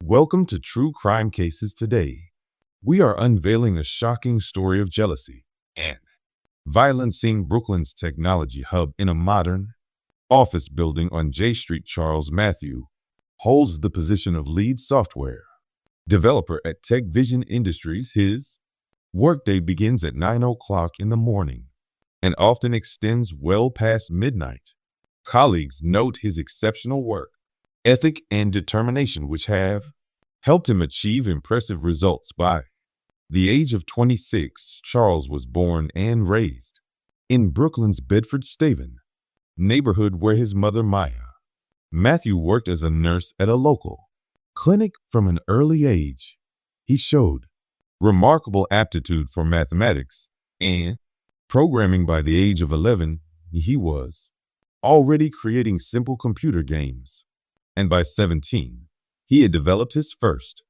Welcome to True Crime Cases today. We are unveiling a shocking story of jealousy and violence in Brooklyn's technology hub in a modern office building on J Street. Charles Matthew holds the position of lead software developer at Tech Vision Industries. His workday begins at 9 o'clock in the morning and often extends well past midnight. Colleagues note his exceptional work ethic and determination, which have helped him achieve impressive results. By the age of 26, Charles was born and raised in Brooklyn's Bedford-Stuyvesant neighborhood where his mother, Maya. Matthew worked as a nurse at a local clinic from an early age. He showed remarkable aptitude for mathematics and programming. By the age of 11, he was already creating simple computer games, and by 17, he had developed his first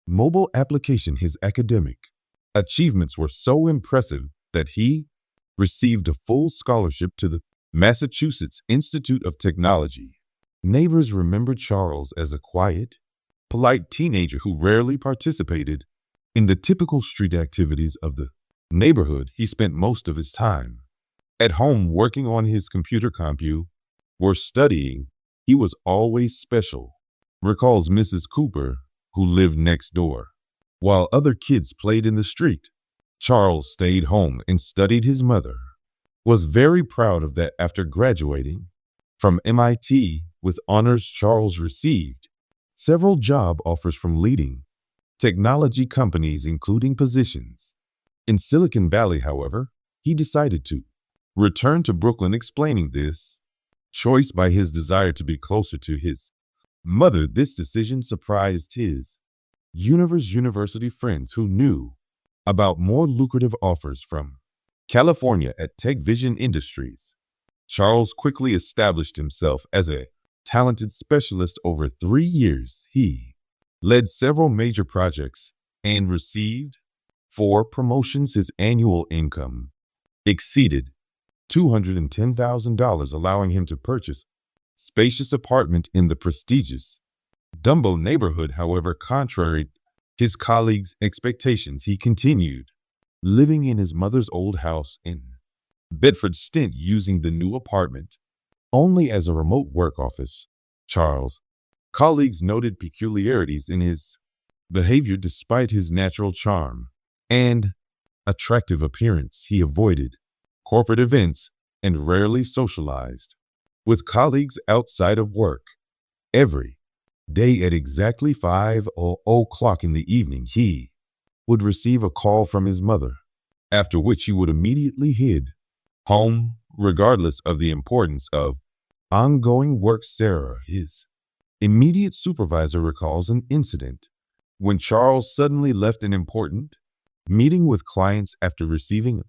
mobile application. His academic achievements were so impressive that he received a full scholarship to the Massachusetts Institute of Technology. Neighbors remembered Charles as a quiet, polite teenager who rarely participated in the typical street activities of the neighborhood. He spent most of his time at home working on his computer or studying. He was always special, recalls Mrs. Cooper, who lived next door. While other kids played in the street, Charles stayed home and studied. His mother was very proud of that. After graduating from MIT with honors, Charles received several job offers from leading technology companies, including positions in Silicon Valley. However, he decided to return to Brooklyn, explaining this choice by his desire to be closer to his mother. This decision surprised his university friends, who knew about more lucrative offers from California at Tech Vision Industries. Charles quickly established himself as a talented specialist. Over 3 years, he led several major projects and received 4 promotions. His annual income exceeded $210,000, allowing him to purchase a spacious apartment in the prestigious Dumbo neighborhood. However, contrary to his colleagues' expectations, he continued living in his mother's old house in Bedford-Stuyvesant, using the new apartment only as a remote work office. Charles' colleagues noted peculiarities in his behavior. Despite his natural charm and attractive appearance, he avoided corporate events and rarely socialized with colleagues outside of work. Every day at exactly 5 o'clock in the evening, he would receive a call from his mother, after which he would immediately head home, regardless of the importance of ongoing work. Sarah, his immediate supervisor, recalls an incident when Charles suddenly left an important meeting with clients after receiving a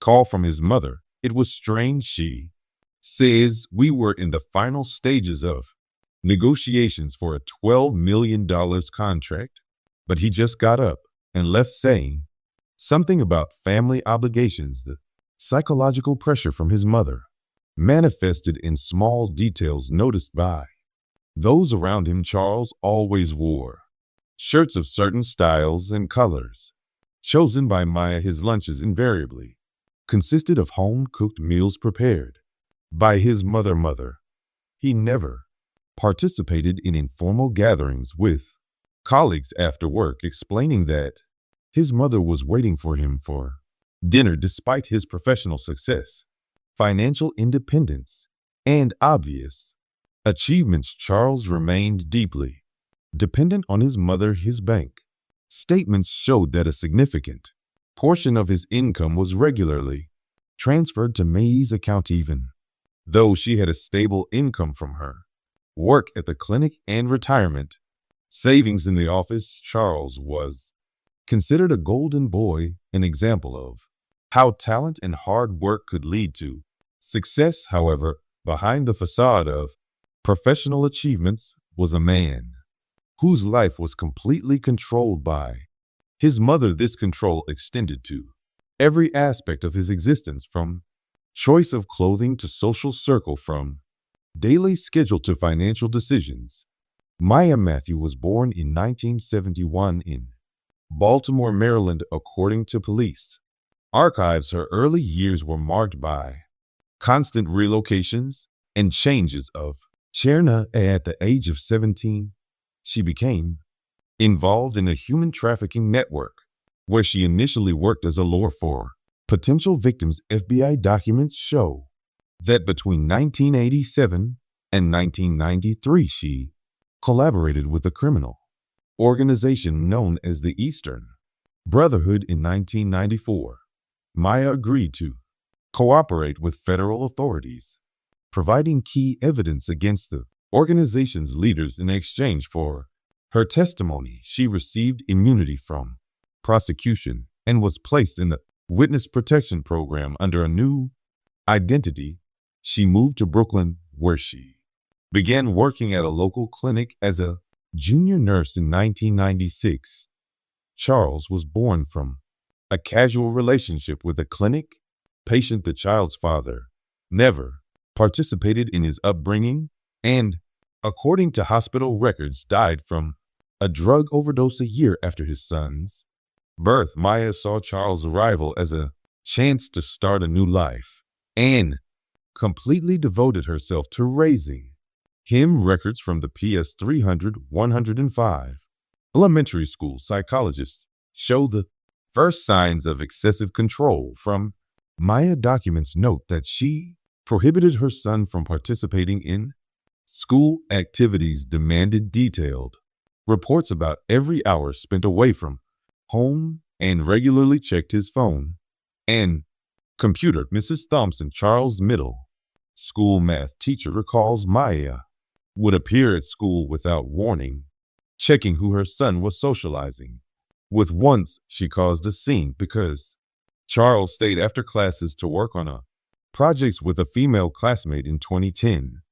call from his mother. It was strange, she says. We were in the final stages of negotiations for a $12 million contract, but he just got up and left, saying something about family obligations. The psychological pressure from his mother manifested in small details noticed by those around him. Charles always wore shirts of certain styles and colors chosen by Maya. His lunches invariably consisted of home-cooked meals prepared by his mother. He never participated in informal gatherings with colleagues after work, explaining that his mother was waiting for him for dinner. Despite his professional success, financial independence, and obvious achievements, Charles remained deeply dependent on his mother. His bank statements showed that a significant portion of his income was regularly transferred to May's account, even though she had a stable income from her work at the clinic and retirement savings in the office. Charles was considered a golden boy, an example of how talent and hard work could lead to success. However, behind the facade of professional achievements was a man whose life was completely controlled by his mother. This control extended to every aspect of his existence, from choice of clothing to social circle, from daily schedule to financial decisions. Maya Matthew was born in 1971 in Baltimore, Maryland, according to police archives. Her early years were marked by constant relocations and changes of Cherna. At the age of 17, she became involved in a human trafficking network, where she initially worked as a lawyer for potential victims. FBI documents show that between 1987 and 1993, she collaborated with a criminal organization known as the Eastern Brotherhood. In 1994, Maya agreed to cooperate with federal authorities, providing key evidence against the organization's leaders. In exchange for her testimony, she received immunity from prosecution and was placed in the Witness Protection Program under a new identity. She moved to Brooklyn, where she began working at a local clinic as a junior nurse. In 1996, Charles was born from a casual relationship with a clinic patient. The child's father never participated in his upbringing and, according to hospital records, died from a drug overdose a year after his son's birth. Maya saw Charles' arrival as a chance to start a new life and completely devoted herself to raising him. Records from the PS 300-105 elementary school psychologists show the first signs of excessive control from Maya. Documents note that she prohibited her son from participating in school activities, demanded detailed reports about every hour spent away from home, and regularly checked his phone and computer. Mrs. Thompson, Charles' middle school math teacher, recalls Maya would appear at school without warning, checking who her son was socializing with. Once, she caused a scene because Charles stayed after classes to work on a project with a female classmate. In 2010,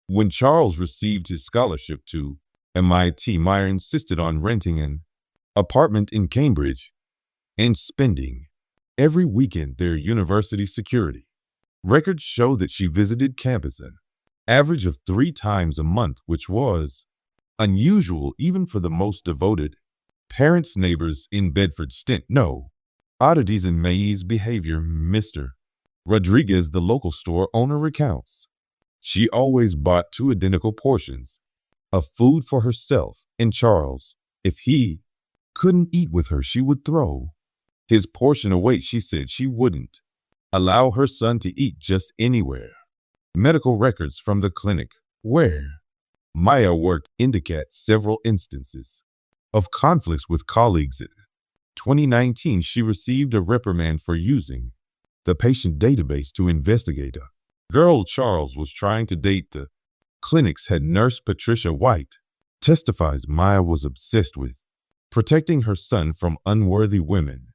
when Charles received his scholarship to MIT, Maya insisted on renting an apartment in Cambridge and spending every weekend there. University security records show that she visited campus an average of 3 times a month, which was unusual even for the most devoted parents. Neighbors in Bedford stint no oddities in May's behavior. Mr. Rodriguez, the local store owner, recounts she always bought 2 identical portions of food for herself and Charles. If he couldn't eat with her, she would throw his portion away. She said she wouldn't allow her son to eat just anywhere. Medical records from the clinic where Maya worked indicate several instances of conflicts with colleagues. In 2019, she received a reprimand for using the patient database to investigate a girl Charles was trying to date. The clinic's head nurse, Patricia White, testifies Maya was obsessed with protecting her son from unworthy women.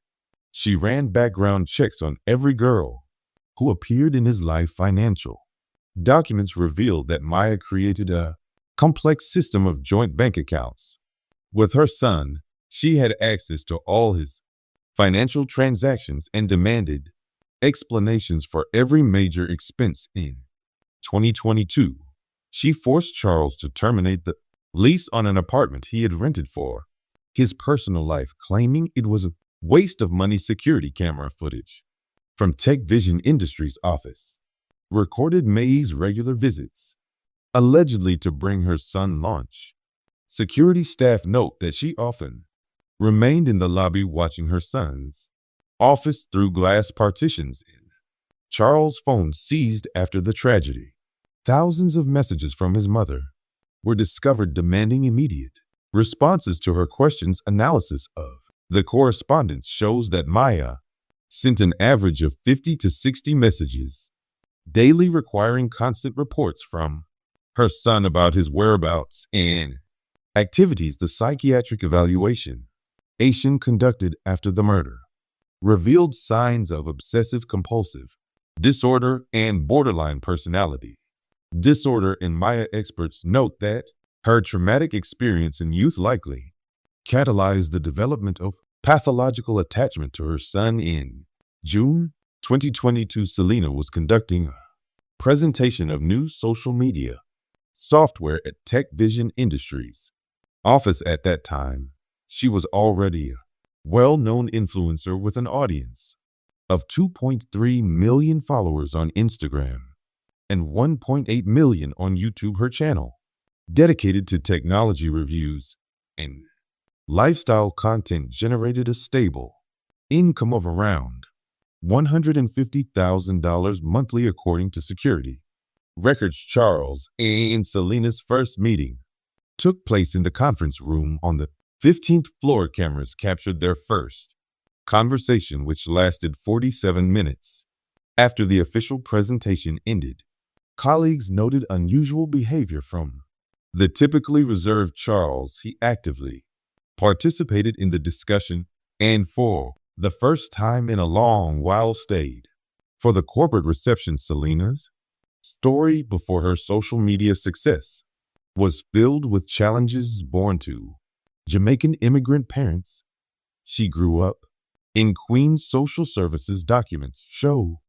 She ran background checks on every girl who appeared in his life. Financial documents revealed that Maya created a complex system of joint bank accounts with her son. She had access to all his financial transactions and demanded explanations for every major expense. In 2022, she forced Charles to terminate the lease on an apartment he had rented for his personal life, claiming it was a waste of money. Security camera footage from Tech Vision Industries' office recorded May's regular visits, allegedly to bring her son lunch. Security staff note that she often remained in the lobby watching her son's office through glass partitions. In Charles' phone seized after the tragedy, thousands of messages from his mother were discovered demanding immediate responses to her questions. Analysis of the correspondence shows that Maya sent an average of 50 to 60 messages daily, requiring constant reports from her son about his whereabouts and activities. The psychiatric evaluation conducted after the murder revealed signs of obsessive compulsive disorder and borderline personality disorder. And Maya experts note that her traumatic experience in youth likely catalyzed the development of pathological attachment to her son. In June 2022, Selena was conducting a presentation of new social media software at Tech Vision Industries. office at that time. She was already a well-known influencer with an audience of 2.3 million followers on Instagram and 1.8 million on YouTube. Her channel, dedicated to technology reviews and lifestyle content, generated a stable income of around $150,000 monthly, according to security records. Charles and Selena's first meeting took place in the conference room on the 15th floor. Cameras captured their first conversation, which lasted 47 minutes. After the official presentation ended, colleagues noted unusual behavior from the typically reserved Charles. He actively participated in the discussion and for the first time in a long while stayed for the corporate reception. Selena's story before her social media success was filled with challenges. Born to Jamaican immigrant parents, she grew up in Queens. Social services documents show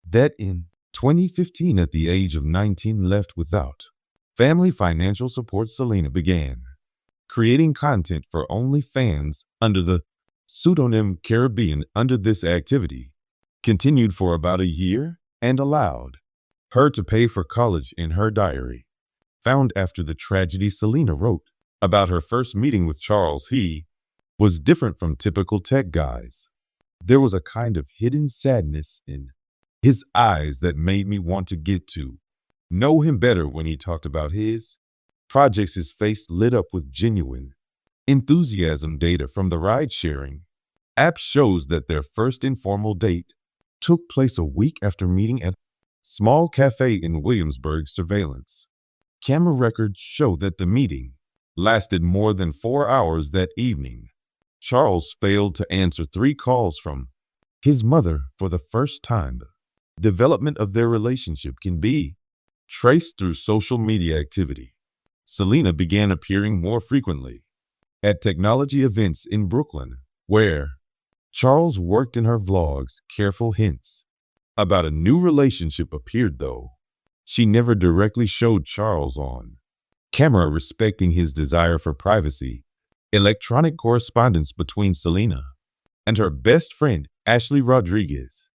that in 2015, at the age of 19, left without family financial support, Selena began creating content for OnlyFans under the pseudonym Caribbean. Under this activity continued for about a year and allowed her to pay for college. In her diary found after the tragedy, Selena wrote about her first meeting with Charles. He was different from typical tech guys. There was a kind of hidden sadness in his eyes that made me want to get to know him better. When he talked about his projects, his face lit up with genuine enthusiasm. Data from the ride-sharing app shows that their first informal date took place a week after meeting at a small cafe in Williamsburg. Surveillance camera records show that the meeting lasted more than 4 hours. That evening, Charles failed to answer 3 calls from his mother for the first time. The development of their relationship can be traced through social media activity. Selena began appearing more frequently at technology events in Brooklyn, where Charles worked. In her vlogs, careful hints about a new relationship appeared, though she never directly showed Charles on camera, respecting his desire for privacy. Electronic correspondence between Selena and her best friend, Ashley Rodriguez,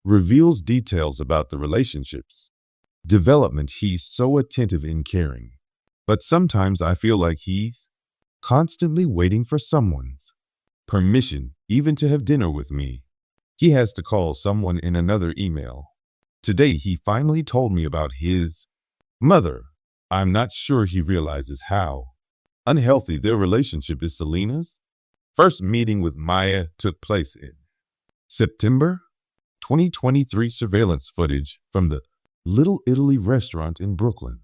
reveals details about the relationship's development. He's so attentive and caring, but sometimes I feel like he's constantly waiting for someone's permission, even to have dinner with me. He has to call someone. In another email today, he finally told me about his mother. I'm not sure he realizes how unhealthy their relationship is. Selena's first meeting with Maya took place in September 2023. Surveillance footage from the Little Italy restaurant in Brooklyn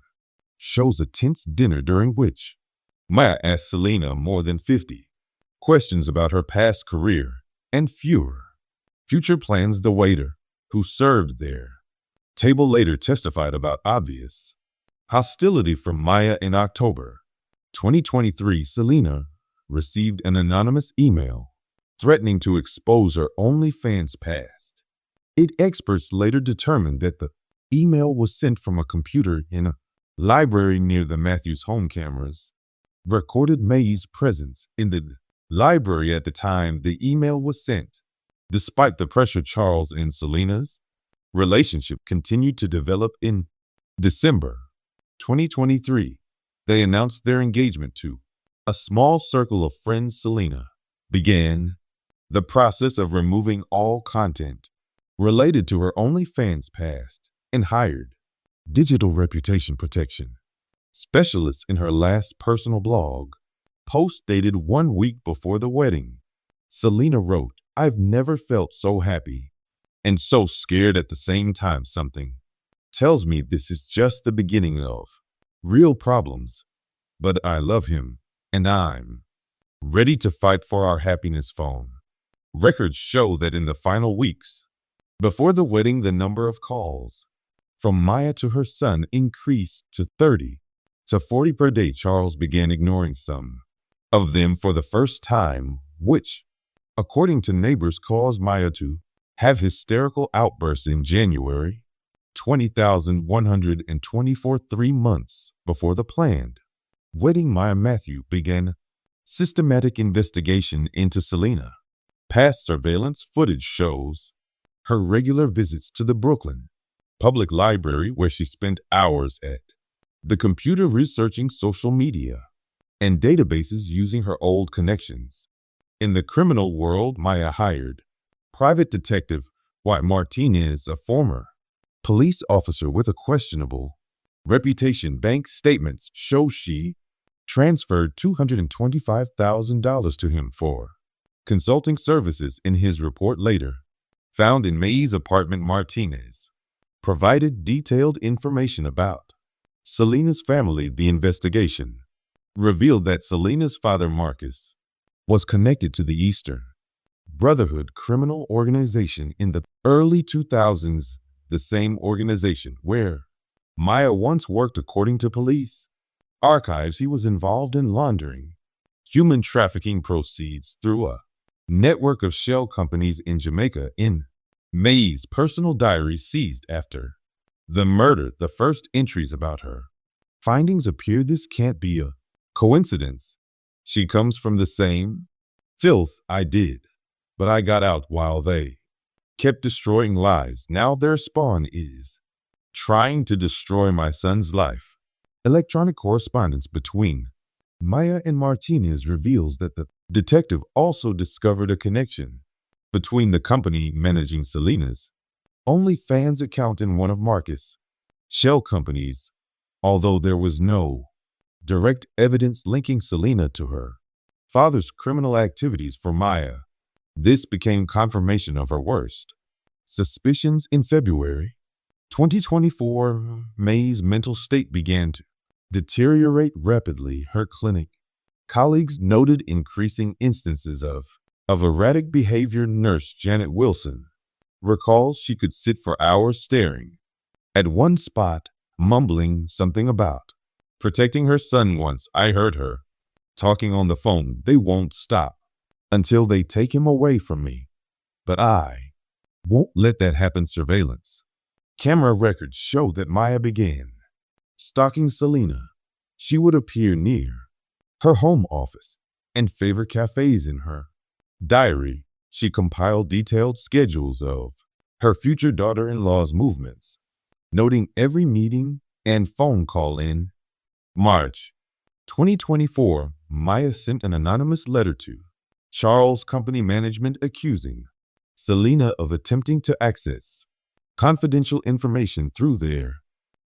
shows a tense dinner during which Maya asked Selena more than 50 questions about her past career and future plans. The waiter who served their table later testified about obvious hostility from Maya. In October 2023, Selena received an anonymous email threatening to expose her OnlyFans past. Experts later determined that the email was sent from a computer in a library near the Matthews home. Cameras recorded May's presence in the library at the time the email was sent. Despite the pressure, Charles and Selena's relationship continued to develop. In December 2023, they announced their engagement to a small circle of friends. Selena began the process of removing all content related to her OnlyFans past and hired digital reputation protection specialists. In her last personal blog post dated 1 week before the wedding, Selena wrote, "I've never felt so happy and so scared at the same time. Something tells me this is just the beginning of real problems, but I love him and I'm ready to fight for our happiness." Phone records show that in the final weeks before the wedding, the number of calls from Maya to her son increased to 30 to 40 per day. Charles began ignoring some of them for the first time, which, according to neighbors, caused Maya to have hysterical outbursts. In January 20,124, 3 months before the planned wedding, Maya Matthew began systematic investigation into Selena. Past surveillance footage shows her regular visits to the Brooklyn Public Library, where she spent hours at the computer researching social media and databases using her old connections. In the criminal world, Maya hired private detective White Martinez, a former police officer with a questionable reputation. Bank statements show she transferred $225,000 to him for consulting services. In his report later found in May's apartment, Martinez provided detailed information about Selena's family. The investigation revealed that Selena's father, Marcus, was connected to the Eastern Brotherhood criminal organization in the early 2000s, the same organization where Maya once worked. According to police archives, he was involved in laundering human trafficking proceeds through a network of shell companies in Jamaica. In May's personal diary seized after the murder, the first entries about her findings appear. This can't be a coincidence. She comes from the same filth I did, but I got out while they kept destroying lives. Now their spawn is trying to destroy my son's life. Electronic correspondence between Maya and Martinez reveals that the detective also discovered a connection between the company managing Selena's OnlyFans account and one of Marcus' shell companies, although there was no direct evidence linking Selena to her father's criminal activities. For Maya, this became confirmation of her worst suspicions. In February 2024, May's mental state began to deteriorate rapidly. Her clinic colleagues noted increasing instances of erratic behavior. Nurse Janet Wilson recalls she could sit for hours staring at one spot, mumbling something about protecting her son. Once I heard her talking on the phone, "They won't stop until they take him away from me, but I won't let that happen." Surveillance camera records show that Maya began stalking Selena. She would appear near her home office and favorite cafes. In her diary, she compiled detailed schedules of her future daughter-in-law's movements, noting every meeting and phone call. In March 2024, Maya sent an anonymous letter to Charles' company management accusing Selena of attempting to access confidential information through their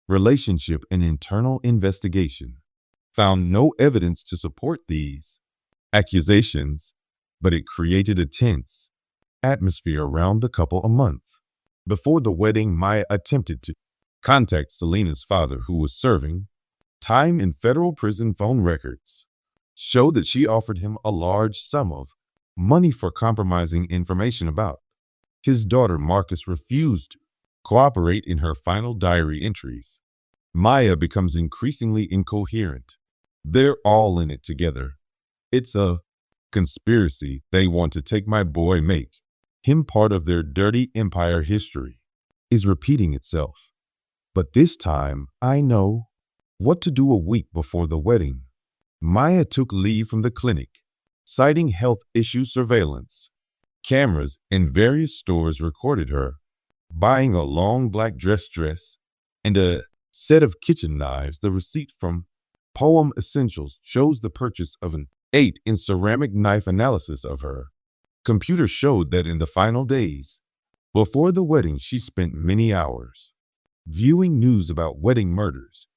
relationship. An internal investigation found no evidence to support these accusations, but it created a tense atmosphere around the couple. A month before the wedding, Maya attempted to contact Selena's father, who was serving time in federal prison. Phone records show that she offered him a large sum of money for compromising information about his daughter. Marcus refused to cooperate. In her final diary entries, Maya becomes increasingly incoherent. "They're all in it together. It's a conspiracy. They want to take my boy, make him part of their dirty empire. History is repeating itself, but this time I know what to do." A week before the wedding, Maya took leave from the clinic, citing health issues. Surveillance cameras in various stores recorded her buying a long black dress and a set of kitchen knives. The receipt from Poem Essentials shows the purchase of an 8-inch ceramic knife. Analysis of her computer showed that in the final days before the wedding, she spent many hours viewing news about wedding murders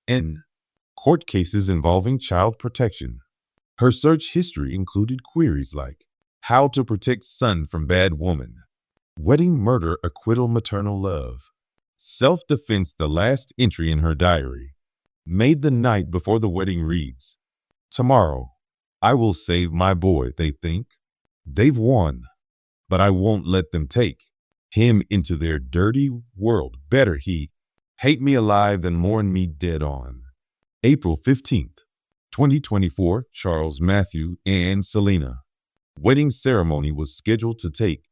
and court cases involving child protection. Her search history included queries like how to protect son from bad woman, wedding murder, acquittal, maternal love, self-defense. The last entry in her diary, made the night before the wedding, reads, "Tomorrow, I will save my boy. They think they've won, but I won't let them take him into their dirty world. Better he hate me alive than mourn me dead." On April 15th, 2024, Charles, Matthew, and Selena wedding ceremony was scheduled to take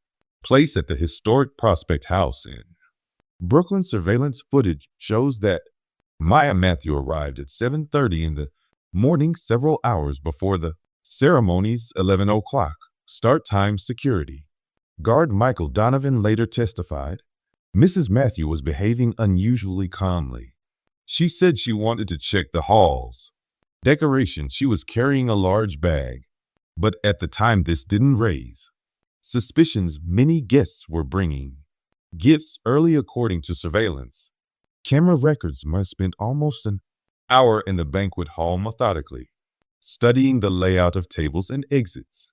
place at the historic Prospect House in Brooklyn. Surveillance footage shows that Maya Matthew arrived at 7:30 in the morning, several hours before the Ceremonies 11 o'clock. Start time security. Guard Michael Donovan later testified, Mrs. Matthew was behaving unusually calmly. She said she wanted to check the halls. Decoration, she was carrying a large bag, but at the time this didn't raise suspicions. Many guests were bringing gifts early according to surveillance. Camera records must spend almost an hour in the banquet hall methodically, studying the layout of tables and exits.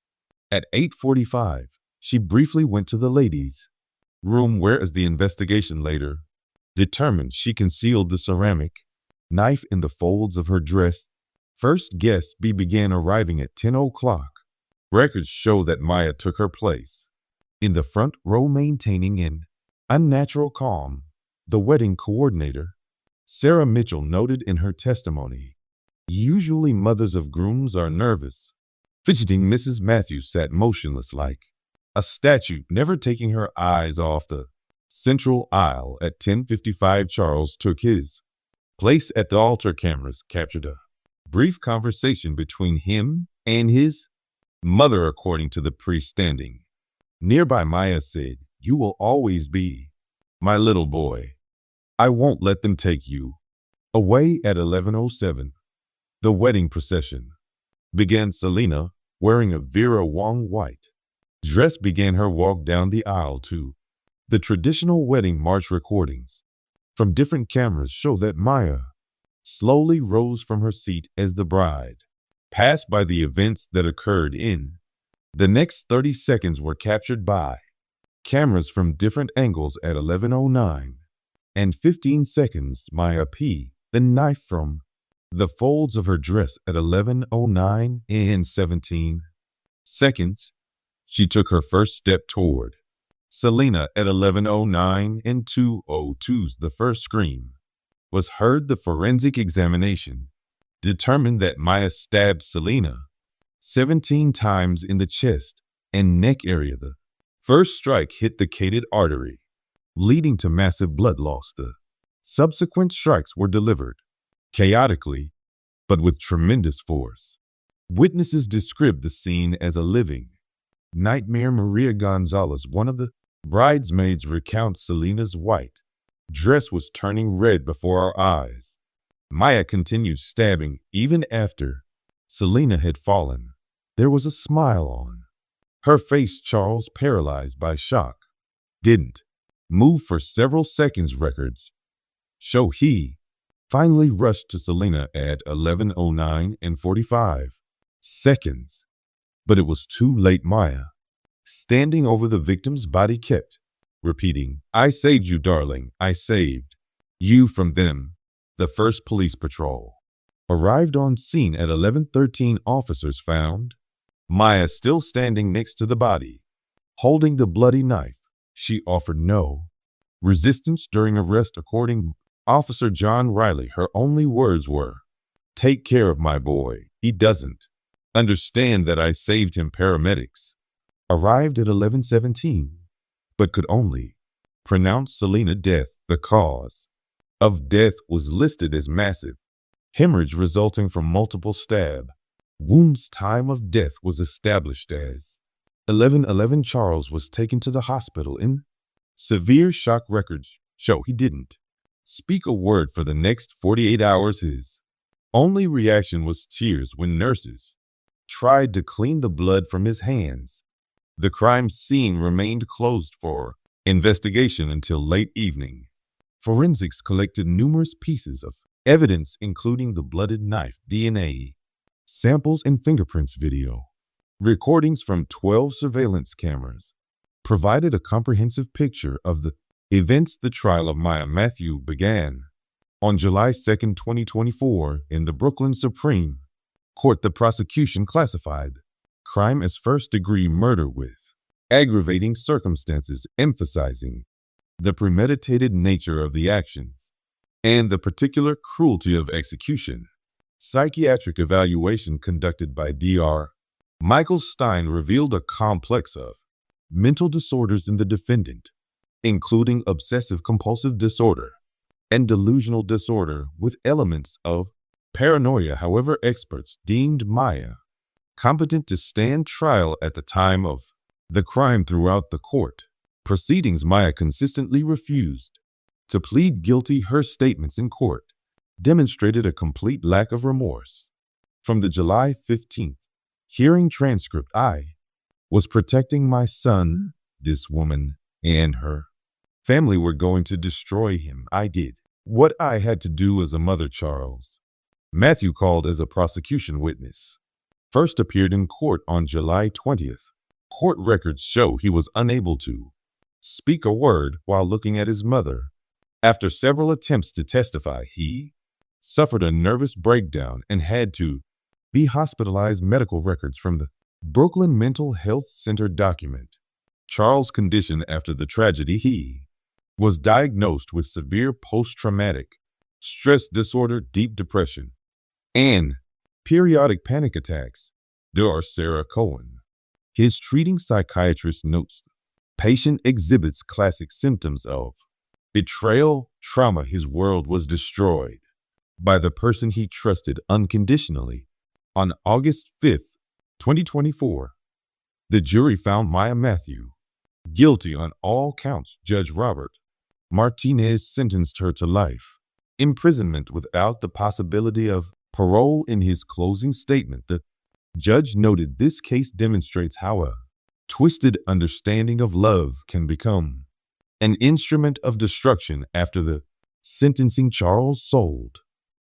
At 8:45, she briefly went to the ladies' room where, as the investigation later determined, she concealed the ceramic knife in the folds of her dress. First guest B began arriving at 10 o'clock. Records show that Maya took her place in the front row, maintaining an unnatural calm. The wedding coordinator, Sarah Mitchell, noted in her testimony, usually mothers of grooms are nervous. Fidgeting, Mrs. Matthews sat motionless like a statue, never taking her eyes off the central aisle. At 10:55, Charles took his place at the altar. Cameras captured a brief conversation between him and his mother, according to the priest standing nearby. Maya said, "You will always be my little boy. I won't let them take you away." At 11:07, the wedding procession began. Selena, wearing a Vera Wang white dress, began her walk down the aisle to the traditional wedding march. Recordings from different cameras show that Maya slowly rose from her seat as the bride passed by. The events that occurred in the next 30 seconds were captured by cameras from different angles. At 11:09 and 15 seconds, Maya P. the knife from the folds of her dress. At 11:09 and 17 seconds, she took her first step toward Selena. At 11:09 and 2:02, the first scream was heard. The forensic examination determined that Maya stabbed Selena 17 times in the chest and neck area. The first strike hit the carotid artery, leading to massive blood loss. The subsequent strikes were delivered chaotically, but with tremendous force. Witnesses described the scene as a living nightmare. Maria Gonzalez, one of the bridesmaids, recounts Selena's white dress was turning red before our eyes. Maya continued stabbing even after Selena had fallen. There was a smile on her face. Charles, paralyzed by shock, didn't move for several seconds. Records show he finally rushed to Selena at 11:09 and 45 seconds, but it was too late. Maya, standing over the victim's body, kept repeating, "I saved you, darling. I saved you from them." The first police patrol arrived on scene at 11:13. Officers found Maya still standing next to the body, holding the bloody knife. She offered no resistance during arrest. According to Officer John Riley, her only words were, "Take care of my boy. He doesn't understand that I saved him." Paramedics arrived at 11:17, but could only pronounce Selena dead. The cause of death was listed as massive hemorrhage resulting from multiple stab wounds. Time of death was established as 11:11. Charles was taken to the hospital in severe shock. Records show he didn't speak a word for the next 48 hours. His only reaction was tears when nurses tried to clean the blood from his hands. The crime scene remained closed for investigation until late evening. Forensics collected numerous pieces of evidence, including the blooded knife, DNA samples, and fingerprints. Video recordings from 12 surveillance cameras provided a comprehensive picture of the events. The trial of Maya Matthew began on July 2, 2024 in the Brooklyn Supreme Court. The prosecution classified crime as first-degree murder with aggravating circumstances, emphasizing the premeditated nature of the actions and the particular cruelty of execution. Psychiatric evaluation conducted by Dr. Michael Stein revealed a complex of mental disorders in the defendant, including obsessive-compulsive disorder and delusional disorder with elements of paranoia. However, experts deemed Maya competent to stand trial at the time of the crime. Throughout the court proceedings, Maya consistently refused to plead guilty. Her statements in court demonstrated a complete lack of remorse. From the July 15th hearing transcript, I was protecting my son. This woman and her family were going to destroy him. I did what I had to do as a mother. Charles Matthew, called as a prosecution witness, first appeared in court on July 20th. Court records show he was unable to speak a word while looking at his mother. After several attempts to testify, he suffered a nervous breakdown and had to be hospitalized. Medical records from the Brooklyn Mental Health Center document Charles' condition after the tragedy. He was diagnosed with severe post-traumatic stress disorder, deep depression, and periodic panic attacks. Dr. Sarah Cohen, his treating psychiatrist, notes the patient exhibits classic symptoms of betrayal, trauma. His world was destroyed by the person he trusted unconditionally. On August 5th, 2024, the jury found Maya Matthew guilty on all counts. Judge Robert Martinez sentenced her to life imprisonment without the possibility of parole. In his closing statement, the judge noted this case demonstrates how a twisted understanding of love can become an instrument of destruction. After the sentencing, Charles sold